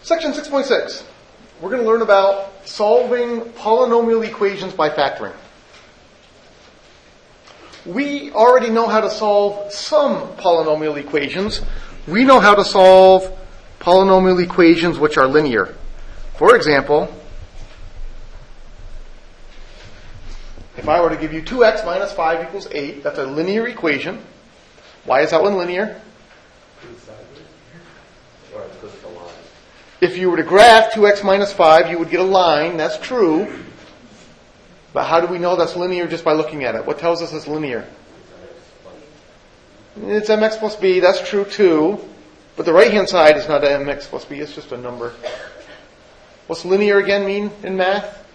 Section 6.6. We're going to learn about solving polynomial equations by factoring. We already know how to solve some polynomial equations. We know how to solve polynomial equations which are linear. For example, if I were to give you 2x minus 5 equals 8, that's a linear equation. Why is that one linear? If you were to graph 2x minus 5, you would get a line. That's true. But how do we know that's linear just by looking at it? What tells us it's linear? It's mx plus b. That's true too. But the right-hand side is not mx plus b. It's just a number. What's linear again mean in math?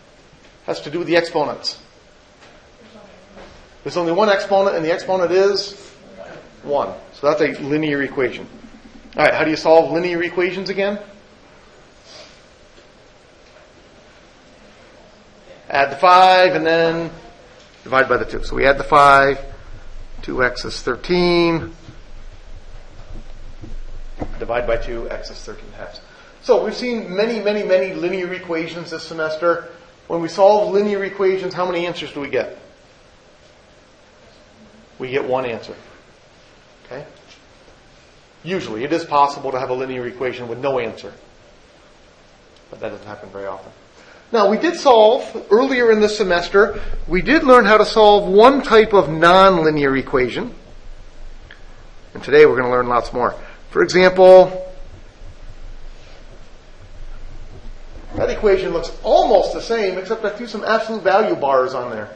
Has to do with the exponents. There's only one exponent, and the exponent is 1. So that's a linear equation. All right, how do you solve linear equations again? Add the 5 and then divide by the 2. So we add the 5. 2x is 13. Divide by 2, x is 13 halves. So we've seen many linear equations this semester. When we solve linear equations, how many answers do we get? We get one answer. Okay? Usually, it is possible to have a linear equation with no answer. But that doesn't happen very often. Now, we did solve, earlier in this semester, we did learn how to solve one type of nonlinear equation. And today we're going to learn lots more. For example, that equation looks almost the same, except I threw some absolute value bars on there.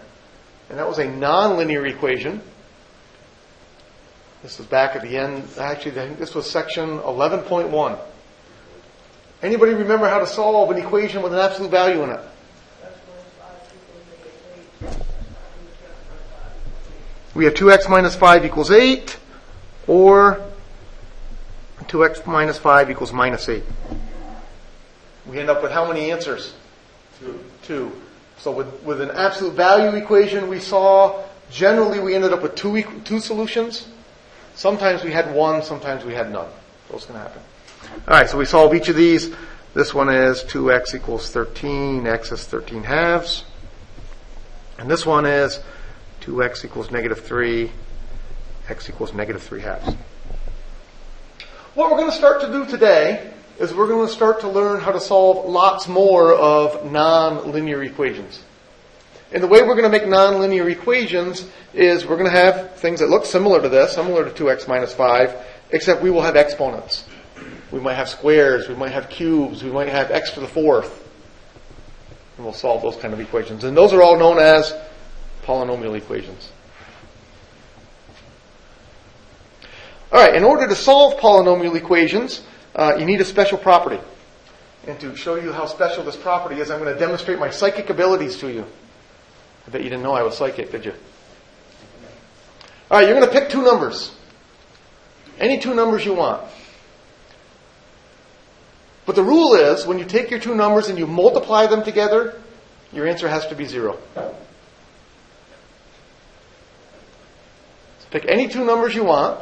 And that was a nonlinear equation. This was back at the end. Actually, I think this was section 11.1. Anybody remember how to solve an equation with an absolute value in it? We have 2x minus 5 equals 8, or 2x minus 5 equals minus 8. We end up with how many answers? 2. So with an absolute value equation we saw, generally we ended up with two solutions. Sometimes we had one, sometimes we had none. What's going to happen? All right, so we solve each of these. This one is 2x equals 13, x is 13 halves. And this one is 2x equals negative 3, x equals negative 3 halves. What we're going to start to do today is we're going to start to learn how to solve lots more of nonlinear equations. And the way we're going to make nonlinear equations is we're going to have things that look similar to this, similar to 2x minus 5, except we will have exponents. We might have squares, we might have cubes, we might have x to the 4th. And we'll solve those kind of equations. And those are all known as polynomial equations. All right, in order to solve polynomial equations, you need a special property. And to show you how special this property is, I'm going to demonstrate my psychic abilities to you. I bet you didn't know I was psychic, did you? All right, you're going to pick two numbers. Any two numbers you want. But the rule is, when you take your two numbers and you multiply them together, your answer has to be 0. So pick any two numbers you want,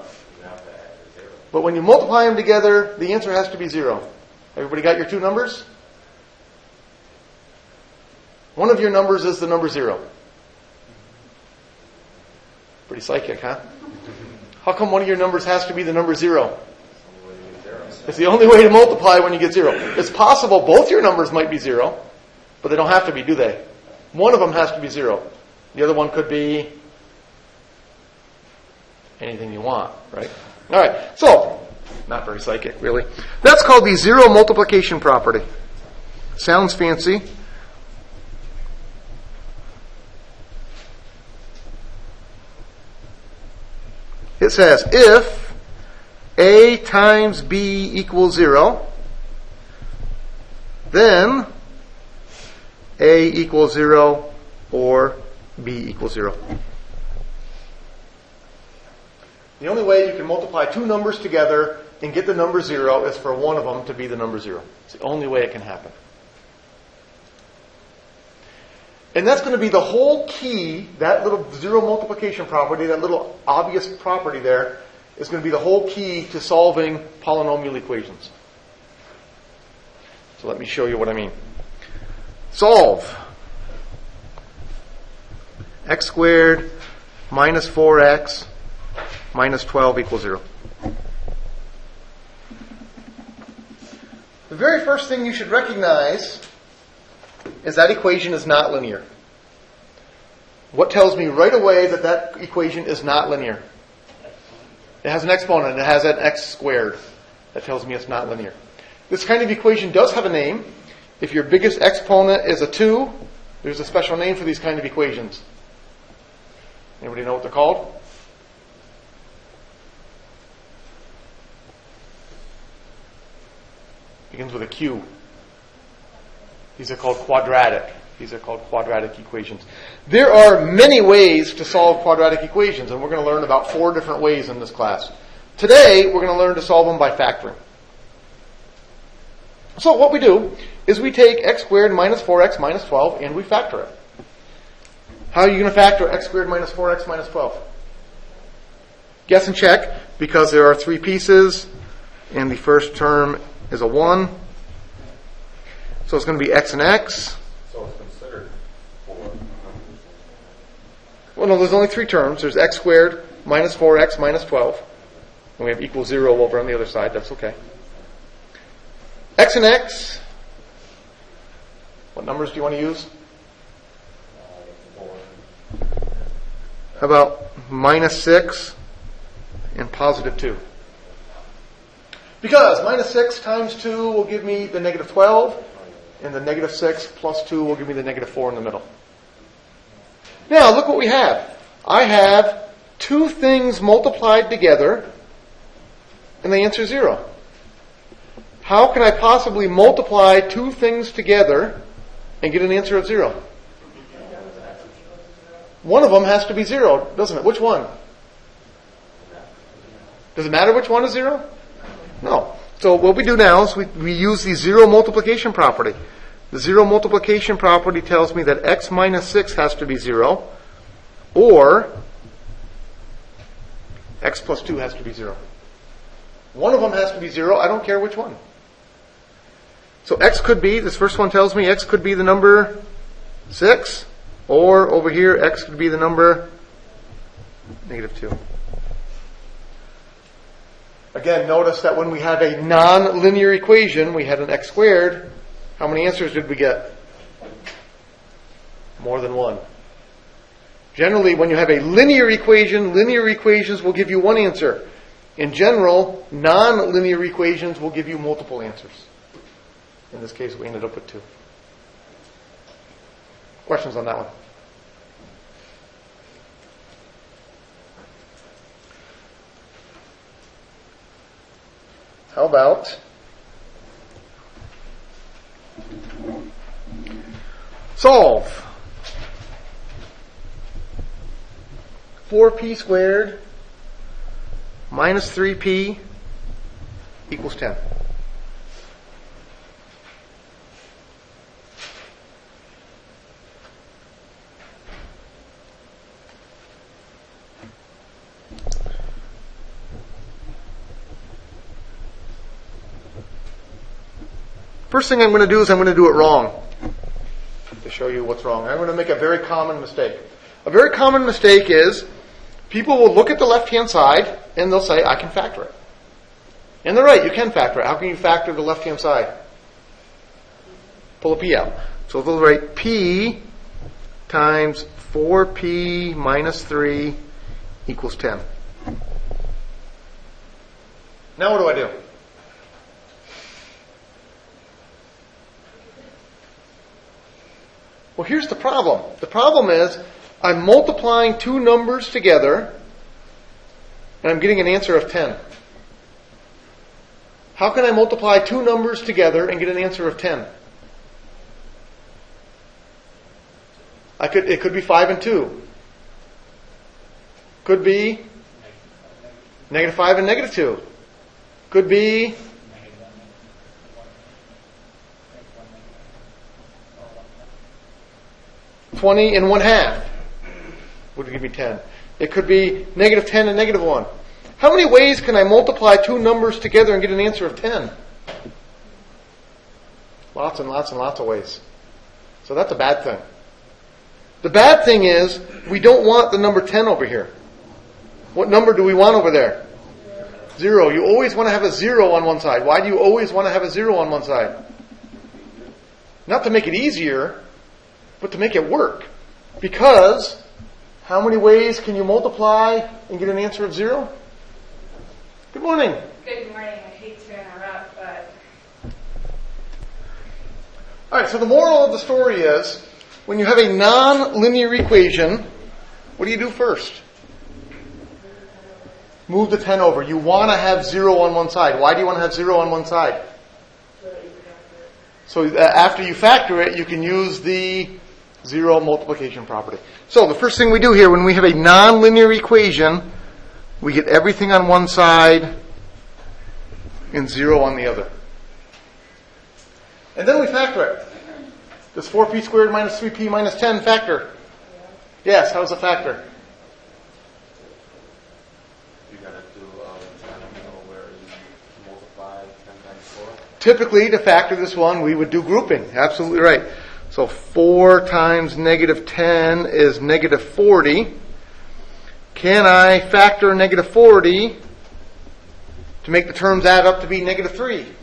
but when you multiply them together, the answer has to be 0. Everybody got your two numbers? One of your numbers is the number 0. Pretty psychic, huh? How come one of your numbers has to be the number 0? It's the only way to multiply when you get 0. It's possible both your numbers might be 0, but they don't have to be, do they? One of them has to be 0. The other one could be anything you want, right? All right, so, not very psychic, really. That's called the zero multiplication property. Sounds fancy. It says, if A times B equals 0, then A equals 0 or B equals 0. The only way you can multiply two numbers together and get the number 0 is for one of them to be the number 0. It's the only way it can happen. And that's going to be the whole key, that little zero multiplication property, that little obvious property there, is going to be the whole key to solving polynomial equations. So let me show you what I mean. Solve. X squared minus 4x minus 12 equals 0. The very first thing you should recognize is that equation is not linear. What tells me right away that that equation is not linear? It has an exponent. It has an x squared. That tells me it's not linear. This kind of equation does have a name. If your biggest exponent is a 2, there's a special name for these kind of equations. Anybody know what they're called? Begins with a Q. These are called quadratic. These are called quadratic equations. There are many ways to solve quadratic equations, and we're going to learn about 4 different ways in this class. Today, we're going to learn to solve them by factoring. So what we do is we take x squared minus 4x minus 12 and we factor it. How are you going to factor x squared minus 4x minus 12? Guess and check, because there are 3 pieces, and the first term is a 1. So it's going to be x and x. So it's considered 4. Well, no, there's only 3 terms. There's x squared minus 4x minus 12. And we have equal 0 over on the other side. That's okay. X and x. What numbers do you want to use? 4. How about minus 6 and positive 2? Because minus 6 times 2 will give me the negative 12, and the negative 6 plus 2 will give me the negative 4 in the middle. Now, look what we have. I have 2 things multiplied together, and the answer is 0. How can I possibly multiply 2 things together and get an answer of 0? One of them has to be 0, doesn't it? Which one? Does it matter which one is 0? No. So what we do now is we use the 0 multiplication property. The 0 multiplication property tells me that x minus 6 has to be 0, or x plus 2 has to be 0. One of them has to be 0. I don't care which one. So x could be, this first one tells me x could be the number 6, or over here x could be the number negative 2. Again, notice that when we have a non-linear equation, we had an x squared. How many answers did we get? More than one. Generally, when you have a linear equation, linear equations will give you one answer. In general, non-linear equations will give you multiple answers. In this case, we ended up with 2. Questions on that one? How about solve 4p squared minus 3p equals 10. First thing I'm going to do is I'm going to do it wrong to show you what's wrong. I'm going to make a very common mistake. A very common mistake is people will look at the left-hand side and they'll say, I can factor it. And they're right, you can factor it. How can you factor the left-hand side? Pull a p out. So they'll write p times 4p minus 3 equals 10. Now what do I do? Well, here's the problem. The problem is I'm multiplying 2 numbers together and I'm getting an answer of 10. How can I multiply 2 numbers together and get an answer of 10? It could be 5 and 2. Could be negative 5 and negative 2. Could be 20 and 1/2 would give me 10. It could be negative 10 and negative 1. How many ways can I multiply 2 numbers together and get an answer of 10? Lots and lots and lots of ways. So that's a bad thing. The bad thing is we don't want the number 10 over here. What number do we want over there? 0. You always want to have a 0 on one side. Why do you always want to have a 0 on one side? Not to make it easier, but to make it work. Because how many ways can you multiply and get an answer of 0? Good morning. Good morning. I hate to interrupt, but All right, so the moral of the story is, when you have a non-linear equation, what do you do first? Move the 10 over. You want to have 0 on one side. Why do you want to have 0 on one side? So after you factor it, you can use the 0 multiplication property. So the first thing we do here, when we have a non-linear equation, we get everything on one side and 0 on the other. And then we factor it. Does 4p squared minus 3p minus 10 factor? Yes, how does it factor? You gotta do, where you multiply 10 times 4. Typically, to factor this one, we would do grouping. Absolutely right. So 4 times negative 10 is negative 40. Can I factor negative 40 to make the terms add up to be negative 3?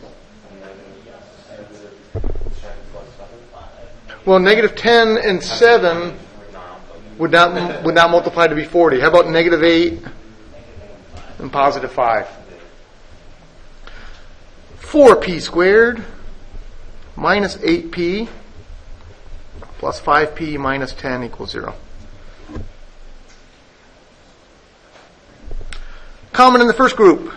Well, negative 10 and 7 would not multiply to be 40. How about negative 8 and positive 5? 4p squared minus 8p plus 5p minus 10 equals 0. Common in the first group.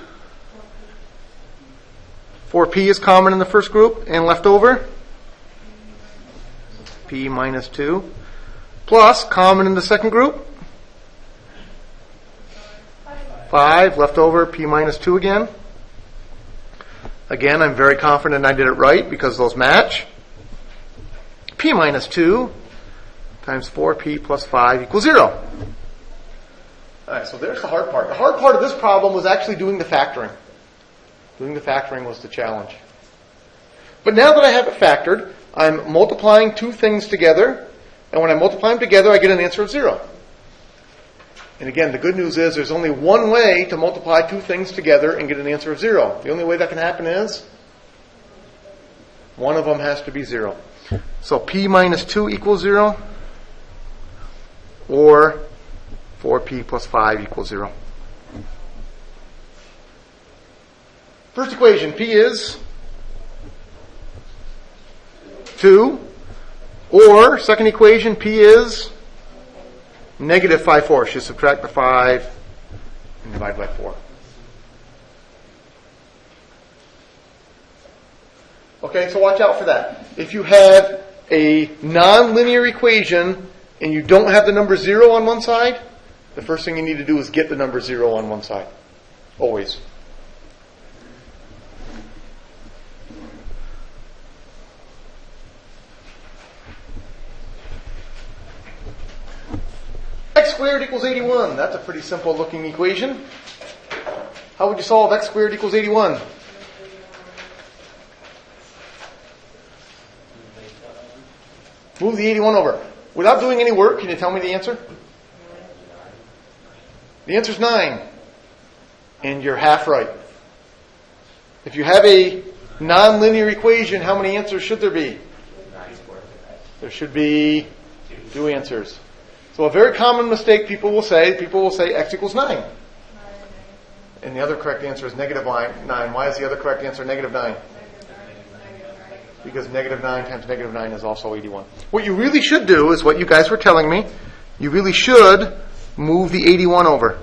4p is common in the first group, and left over p minus 2, plus common in the second group, 5, left over p minus 2 again. Again, I'm very confident I did it right because those match. P minus 2 times 4p plus 5 equals 0. All right, so there's the hard part. The hard part of this problem was actually doing the factoring. Doing the factoring was the challenge. But now that I have it factored, I'm multiplying two things together, and when I multiply them together, I get an answer of 0. And again, the good news is there's only one way to multiply two things together and get an answer of 0. The only way that can happen is one of them has to be 0. So p minus 2 equals 0, or 4p plus 5 equals 0. First equation, p is 2, or second equation, p is negative 5/4. You subtract the 5 and divide by 4. Okay, so watch out for that. If you have a nonlinear equation and you don't have the number 0 on one side, the first thing you need to do is get the number 0 on one side. Always. X squared equals 81. That's a pretty simple looking equation. How would you solve x squared equals 81? Move the 81 over. Without doing any work, can you tell me the answer? The answer is 9. And you're half right. If you have a nonlinear equation, how many answers should there be? There should be 2 answers. So a very common mistake people will say x equals 9. And the other correct answer is negative 9. Why is the other correct answer negative 9? Because negative 9 times negative 9 is also 81. What you really should do is what you guys were telling me. You really should move the 81 over.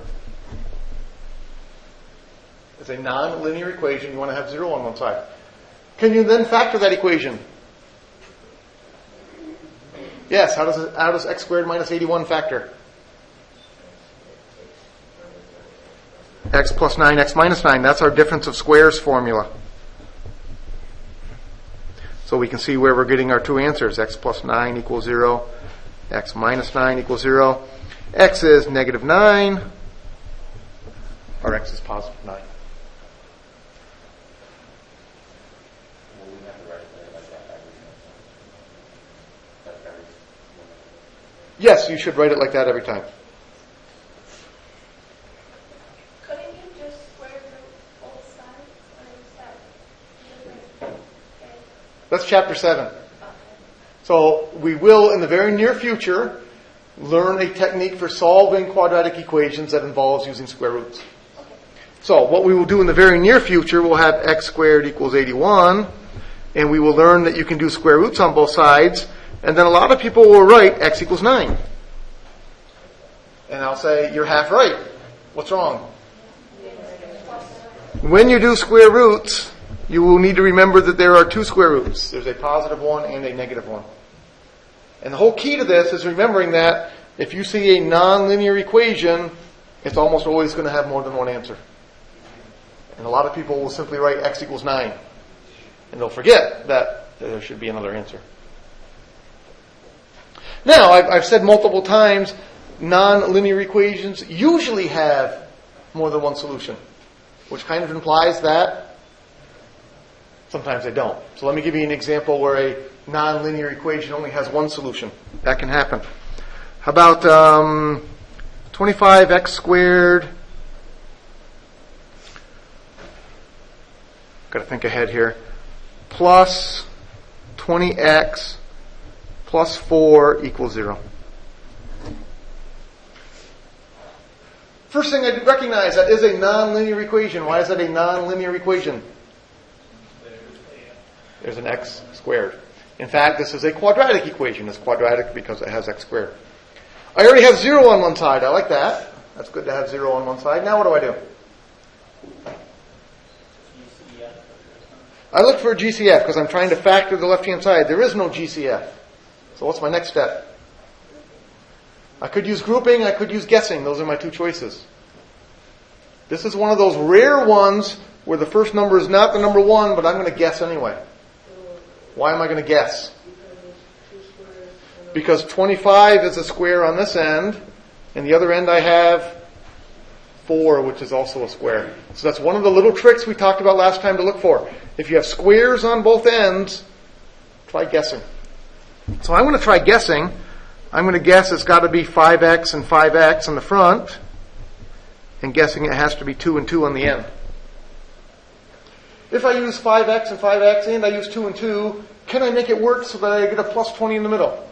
It's a non-linear equation. You want to have 0 on one side. Can you then factor that equation? Yes, how does x squared minus 81 factor? X plus 9, x minus 9. That's our difference of squares formula. So we can see where we're getting our 2 answers. X plus 9 equals 0. X minus 9 equals 0. X is negative 9. Or x is positive 9. Yes, you should write it like that every time. Couldn't you just square root both sides? Or is that different? Okay. That's chapter 7. Okay. So we will, in the very near future, learn a technique for solving quadratic equations that involves using square roots. So what we will do in the very near future, we'll have x squared equals 81, and we will learn that you can do square roots on both sides, and then a lot of people will write x equals 9. And I'll say, you're half right. What's wrong? When you do square roots, you will need to remember that there are two square roots. There's a positive one and a negative one. And the whole key to this is remembering that if you see a nonlinear equation, it's almost always going to have more than one answer. And a lot of people will simply write x equals 9. And they'll forget that there should be another answer. Now, I've said multiple times, nonlinear equations usually have more than one solution, which kind of implies that sometimes they don't. So let me give you an example where a nonlinear equation only has one solution. That can happen. How about 25x squared? Got to think ahead here. Plus 20x plus 4 equals 0. First thing I recognize, that is a nonlinear equation. Why is that a nonlinear equation? There's an x squared. In fact, this is a quadratic equation. It's quadratic because it has x squared. I already have 0 on one side. I like that. That's good to have 0 on one side. Now what do? I look for a GCF because I'm trying to factor the left-hand side. There is no GCF. So what's my next step? I could use grouping. I could use guessing. Those are my two choices. This is one of those rare ones where the first number is not the number 1, but I'm going to guess anyway. Why am I going to guess? Because 25 is a square on this end, and the other end I have 4, which is also a square. So that's one of the little tricks we talked about last time to look for. If you have squares on both ends, try guessing. So I'm going to try guessing. I'm going to guess it's got to be 5x and 5x on the front, and guessing it has to be 2 and 2 on the end. If I use 5x and 5x and I use 2 and 2, can I make it work so that I get a plus 20 in the middle?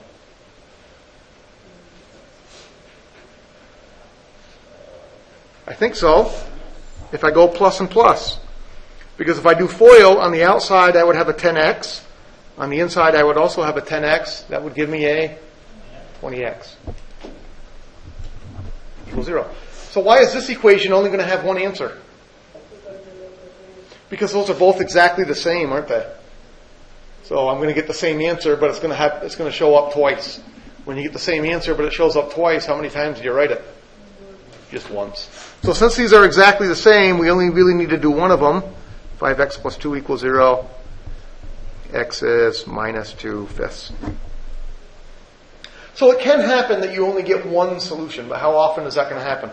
I think so. If I go plus and plus. Because if I do FOIL on the outside, I would have a 10x. On the inside, I would also have a 10x. That would give me a 20x. Equals 0. So why is this equation only going to have one answer? Because those are both exactly the same, aren't they? So I'm going to get the same answer, but it's going to show up twice. When you get the same answer, but it shows up twice, how many times do you write it? Just once. So since these are exactly the same, we only really need to do one of them. 5x plus 2 equals 0. X is minus 2/5. So it can happen that you only get one solution, but how often is that going to happen?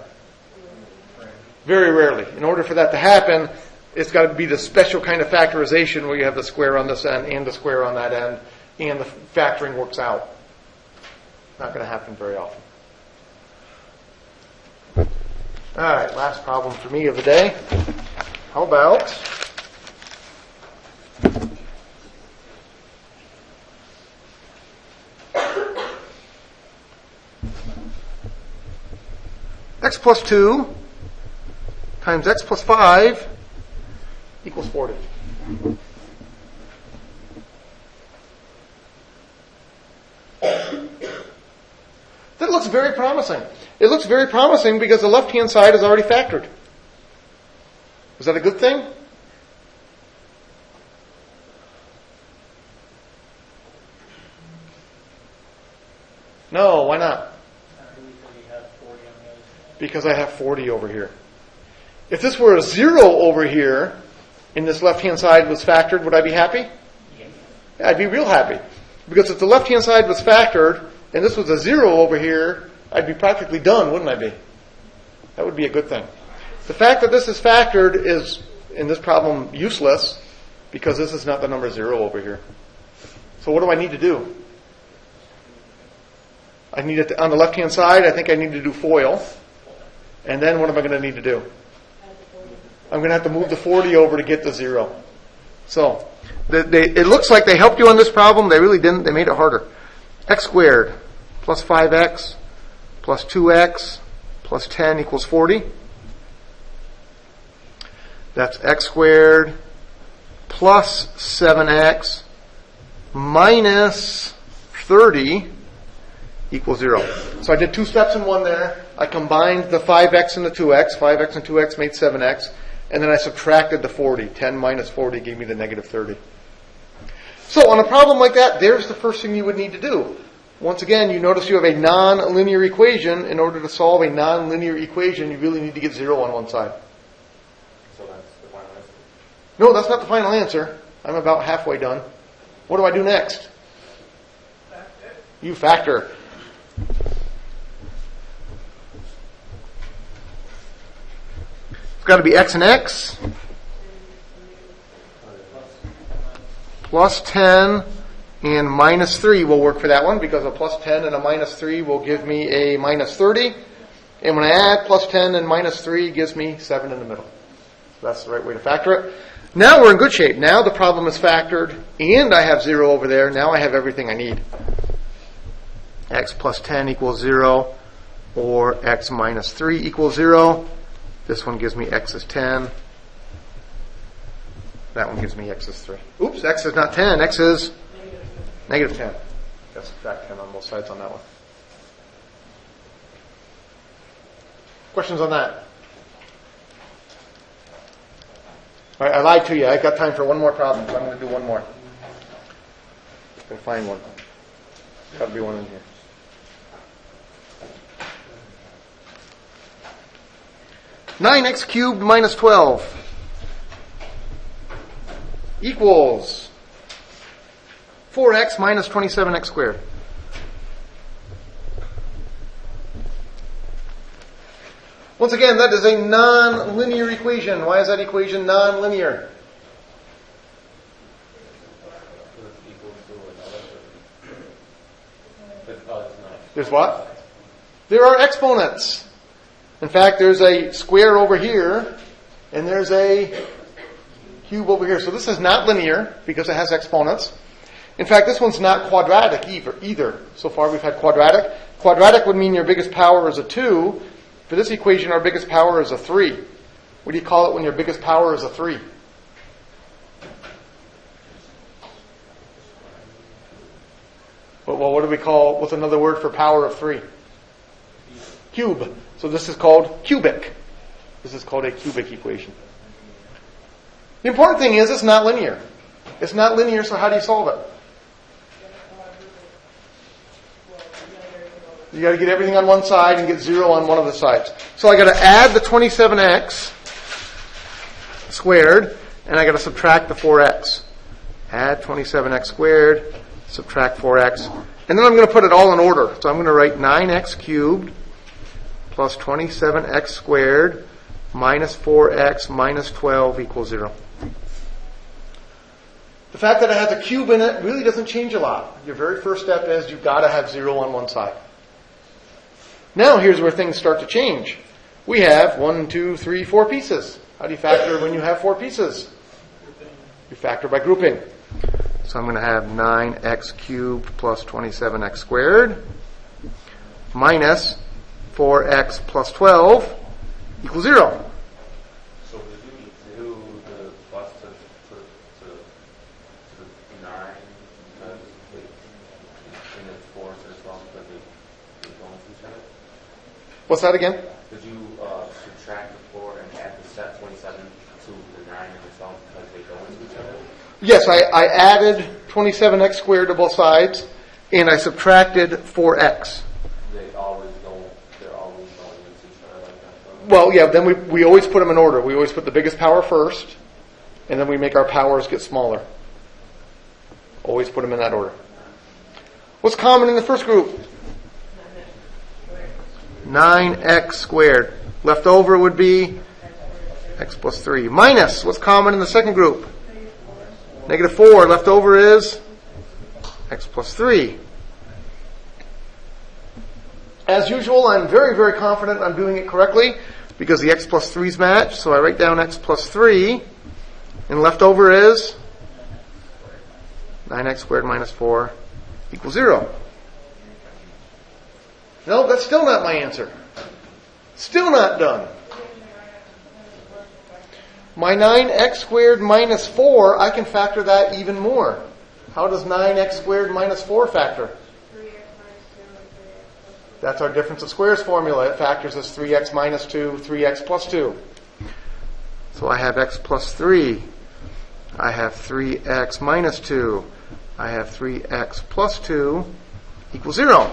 Very rarely. In order for that to happen, it's got to be the special kind of factorization where you have the square on this end and the square on that end, and the factoring works out. Not going to happen very often. All right, last problem for me of the day. How about x plus 2 times x plus 5 equals 40. That looks very promising. It looks very promising because the left-hand side is already factored. Is that a good thing? No, why not? Because I have 40 over here. If this were a 0 over here, and this left-hand side was factored, would I be happy? Yeah, I'd be real happy. Because if the left-hand side was factored, and this was a 0 over here, I'd be practically done, wouldn't I be? That would be a good thing. The fact that this is factored is, in this problem, useless, because this is not the number 0 over here. So what do I need to do? I need it on the left-hand side. I think I need to do FOIL. And then what am I going to need to do? I'm going to have to move the 40 over to get the 0. So it looks like they helped you on this problem. They really didn't. They made it harder. X squared plus 5x plus 2x plus 10 equals 40. That's x squared plus 7x minus 30 equals 0. So I did 2 steps in one there. I combined the 5x and the 2x. 5x and 2x made 7x. And then I subtracted the 40. 10 minus 40 gave me the negative 30. So on a problem like that, there's the first thing you would need to do. Once again, you notice you have a non-linear equation. In order to solve a non-linear equation, you really need to get 0 on one side. So that's the final answer. No, that's not the final answer. I'm about halfway done. What do I do next? Factor. You factor. It's got to be x and x plus 10 and minus 3 will work for that one because a plus 10 and a minus 3 will give me a minus 30. And when I add plus 10 and minus 3 gives me 7 in the middle. So that's the right way to factor it. Now we're in good shape. Now the problem is factored and I have 0 over there. Now I have everything I need. X plus 10 equals 0 or x minus 3 equals 0. This one gives me x is 10. That one gives me x is 3. Oops, x is not 10. X is negative 10. Got to subtract 10 on both sides on that one. Questions on that? All right, I lied to you. I got time for one more problem, so I'm going to do one more. I'm going to find one. Got to be one in here. Nine x cubed minus 12 equals 4x minus 27x squared. Once again, that is a non-linear equation. Why is that equation non-linear? There's what? There are exponents. In fact, there's a square over here, and there's a cube over here. So this is not linear because it has exponents. In fact, this one's not quadratic either. So far we've had quadratic. Quadratic would mean your biggest power is a 2. For this equation, our biggest power is a 3. What do you call it when your biggest power is a 3? Well, what do we call, what's another word for power of 3? Cube. So this is called cubic. This is called a cubic equation. The important thing is it's not linear. It's not linear, so how do you solve it? You got to get everything on one side and get 0 on one of the sides. So I got to add the 27x squared, and I got to subtract the 4x. Add 27x squared, subtract 4x. And then I'm going to put it all in order. So I'm going to write 9x cubed plus 27x squared minus 4x minus 12 equals 0. The fact that it has a cube in it really doesn't change a lot. Your very first step is you've got to have 0 on one side. Now here's where things start to change. We have 1, 2, 3, 4 pieces. How do you factor when you have 4 pieces? You factor by grouping. So I'm going to have 9x cubed plus 27x squared minus 4x plus 12 equals 0. So did you do the plus to 9 because and then 4 as well because they go into each other? What's that again? Did you subtract the 4 and add the set 27 to the 9 and the 12 because they go into each other? Yes, I added 27x squared to both sides, and I subtracted 4x. They're always going into each other like that. Well, yeah, then we always put them in order. We always put the biggest power first, and then we make our powers get smaller. Always put them in that order. What's common in the first group? 9x squared. Left over would be x plus 3. Minus, what's common in the second group? Negative 4. Left over is x plus 3. As usual, I'm very, very confident I'm doing it correctly because the x plus 3's match. So I write down x plus 3, and left over is 9x squared minus 4 equals 0. No, that's still not my answer. Still not done. My 9x squared minus 4, I can factor that even more. How does 9x squared minus 4 factor? 3x minus 2 and 3x. That's our difference of squares formula. It factors as 3x minus 2, 3x plus 2. So I have x plus 3. I have 3x minus 2. I have 3x plus 2 equals 0.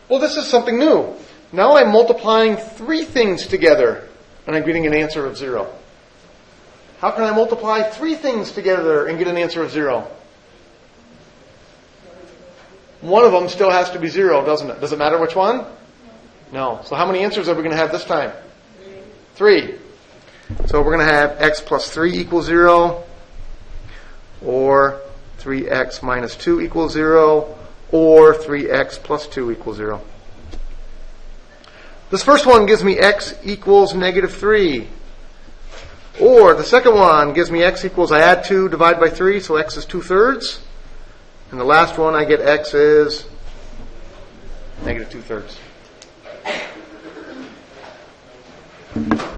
Well, this is something new. Now I'm multiplying three things together, and I'm getting an answer of 0. How can I multiply three things together and get an answer of 0? One of them still has to be 0, doesn't it? Does it matter which one? No. So how many answers are we going to have this time? 3. So we're going to have x plus 3 equals 0, or 3x minus 2 equals 0, or 3x plus 2 equals 0. This first one gives me x equals negative 3. Or the second one gives me x equals, I add 2, divide by 3, so x is 2/3. And the last one, I get x is negative 2/3.